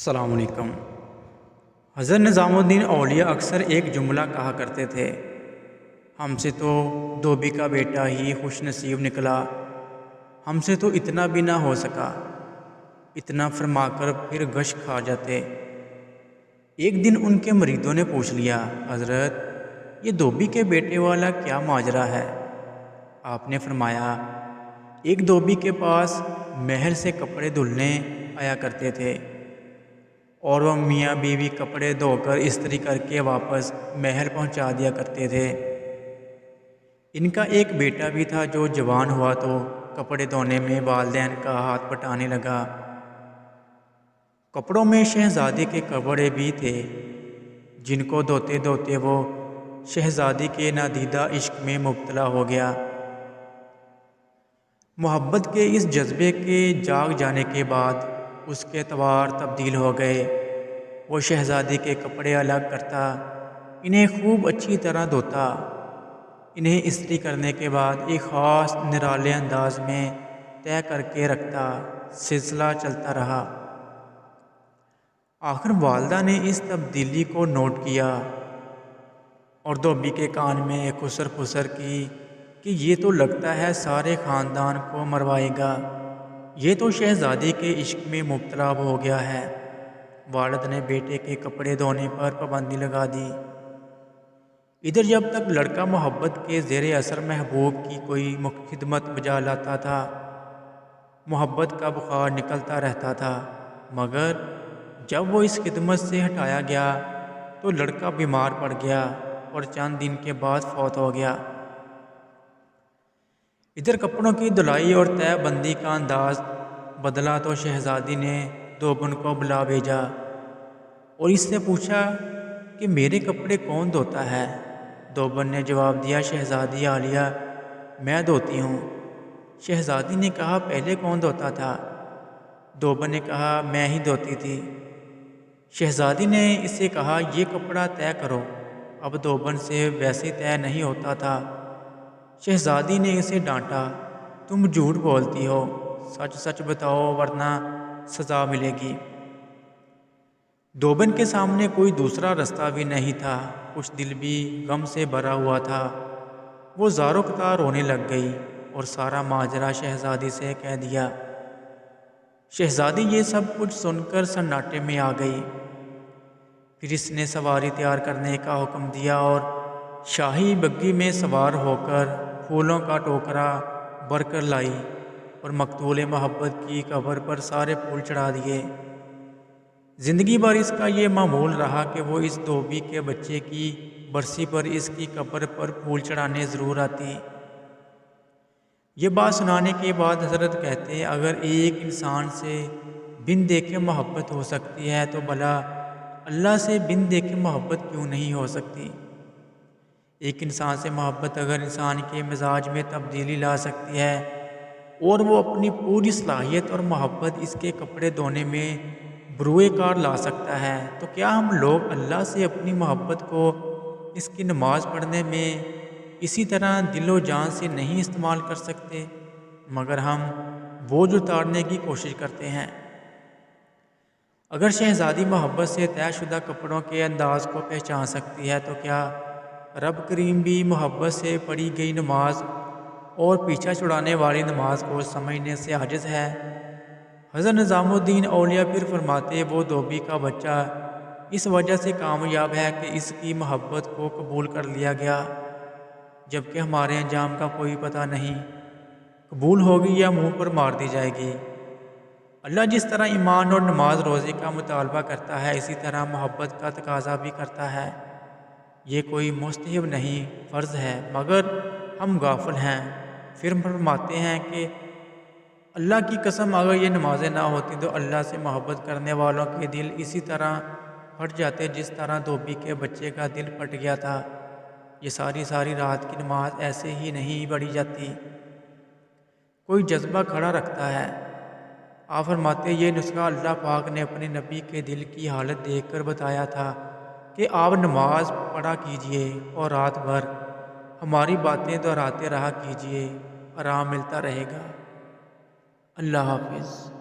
السلام علیکم۔ حضرت نظام الدین اولیاء اکثر ایک جملہ کہا کرتے تھے، ہم سے تو دھوبی کا بیٹا ہی خوش نصیب نکلا، ہم سے تو اتنا بھی نہ ہو سکا۔ اتنا فرما کر پھر غش کھا جاتے۔ ایک دن ان کے مریدوں نے پوچھ لیا، حضرت یہ دھوبی کے بیٹے والا کیا ماجرا ہے؟ آپ نے فرمایا، ایک دھوبی کے پاس محل سے کپڑے دھلنے آیا کرتے تھے اور وہ میاں بیوی کپڑے دھو کر استری کر کے واپس محل پہنچا دیا کرتے تھے۔ ان کا ایک بیٹا بھی تھا جو جوان ہوا تو کپڑے دھونے میں والدین کا ہاتھ بٹانے لگا۔ کپڑوں میں شہزادی کے کپڑے بھی تھے، جن کو دھوتے دھوتے وہ شہزادی کے نادیدہ عشق میں مبتلا ہو گیا۔ محبت کے اس جذبے کے جاگ جانے کے بعد اس کے طوار تبدیل ہو گئے۔ وہ شہزادی کے کپڑے الگ کرتا، انہیں خوب اچھی طرح دھوتا، انہیں استری کرنے کے بعد ایک خاص نرالے انداز میں طے کر کے رکھتا۔ سلسلہ چلتا رہا۔ آخر والدہ نے اس تبدیلی کو نوٹ کیا اور دھوبی کے کان میں خسر پھسر کی کہ یہ تو لگتا ہے سارے خاندان کو مروائے گا، یہ تو شہزادی کے عشق میں مبتلا ہو گیا ہے۔ والد نے بیٹے کے کپڑے دھونے پر پابندی لگا دی۔ ادھر جب تک لڑکا محبت کے زیر اثر محبوب کی کوئی خدمت بجا لاتا تھا، محبت کا بخار نکلتا رہتا تھا، مگر جب وہ اس خدمت سے ہٹایا گیا تو لڑکا بیمار پڑ گیا اور چند دن کے بعد فوت ہو گیا۔ ادھر کپڑوں کی دھلائی اور طے بندی کا انداز بدلا تو شہزادی نے دھوبن کو بلا بھیجا اور اس سے پوچھا کہ میرے کپڑے کون دھوتا ہے؟ دھوبن نے جواب دیا، شہزادی عالیہ میں دھوتی ہوں۔ شہزادی نے کہا، پہلے کون دھوتا تھا؟ دھوبن نے کہا، میں ہی دھوتی تھی۔ شہزادی نے اسے کہا، یہ کپڑا طے کرو۔ اب دھوبن سے ویسے طے نہیں ہوتا تھا۔ شہزادی نے اسے ڈانٹا، تم جھوٹ بولتی ہو، سچ سچ بتاؤ ورنہ سزا ملے گی۔ دھوبن کے سامنے کوئی دوسرا رستہ بھی نہیں تھا، کچھ دل بھی غم سے بھرا ہوا تھا۔ وہ زاروں قطار رونے لگ گئی اور سارا ماجرا شہزادی سے کہہ دیا۔ شہزادی یہ سب کچھ سن کر سناٹے میں آ گئی۔ پھر اس نے سواری تیار کرنے کا حکم دیا اور شاہی بگھی میں سوار ہو کر پھولوں کا ٹوکرا بھر کر لائی اور مقتول محبت کی قبر پر سارے پھول چڑھا دیے۔ زندگی بھر اس کا یہ معمول رہا کہ وہ اس دھوبی کے بچے کی برسی پر اس کی قبر پر پھول چڑھانے ضرور آتی۔ یہ بات سنانے کے بعد حضرت کہتے، اگر ایک انسان سے بن دیکھے محبت ہو سکتی ہے تو بھلا اللہ سے بن دیکھے محبت کیوں نہیں ہو سکتی؟ ایک انسان سے محبت اگر انسان کے مزاج میں تبدیلی لا سکتی ہے اور وہ اپنی پوری صلاحیت اور محبت اس کے کپڑے دھونے میں بروئے کار لا سکتا ہے، تو کیا ہم لوگ اللہ سے اپنی محبت کو اس کی نماز پڑھنے میں اسی طرح دل و جان سے نہیں استعمال کر سکتے؟ مگر ہم بوجھ اتارنے کی کوشش کرتے ہیں۔ اگر شہزادی محبت سے طے شدہ کپڑوں کے انداز کو پہچان سکتی ہے تو کیا رب کریم بھی محبت سے پڑھی گئی نماز اور پیچھا چھڑانے والی نماز کو سمجھنے سے عاجز ہے؟ حضرت نظام الدین اولیاء پھر فرماتے، وہ دھوبی کا بچہ اس وجہ سے کامیاب ہے کہ اس کی محبت کو قبول کر لیا گیا، جبکہ ہمارے انجام کا کوئی پتہ نہیں، قبول ہوگی یا منہ پر مار دی جائے گی۔ اللہ جس طرح ایمان اور نماز روزے کا مطالبہ کرتا ہے، اسی طرح محبت کا تقاضا بھی کرتا ہے۔ یہ کوئی مستحب نہیں، فرض ہے، مگر ہم غافل ہیں۔ پھر فرماتے ہیں کہ اللہ کی قسم اگر یہ نمازیں نہ ہوتی تو اللہ سے محبت کرنے والوں کے دل اسی طرح پھٹ جاتے جس طرح دھوبی کے بچے کا دل پھٹ گیا تھا۔ یہ ساری ساری رات کی نماز ایسے ہی نہیں پڑھی جاتی، کوئی جذبہ کھڑا رکھتا ہے۔ آپ فرماتے، یہ نسخہ اللہ پاک نے اپنے نبی کے دل کی حالت دیکھ کر بتایا تھا کہ آپ نماز پڑھا کیجئے اور رات بھر ہماری باتیں دہراتے رہا کیجئے، آرام ملتا رہے گا۔ اللہ حافظ۔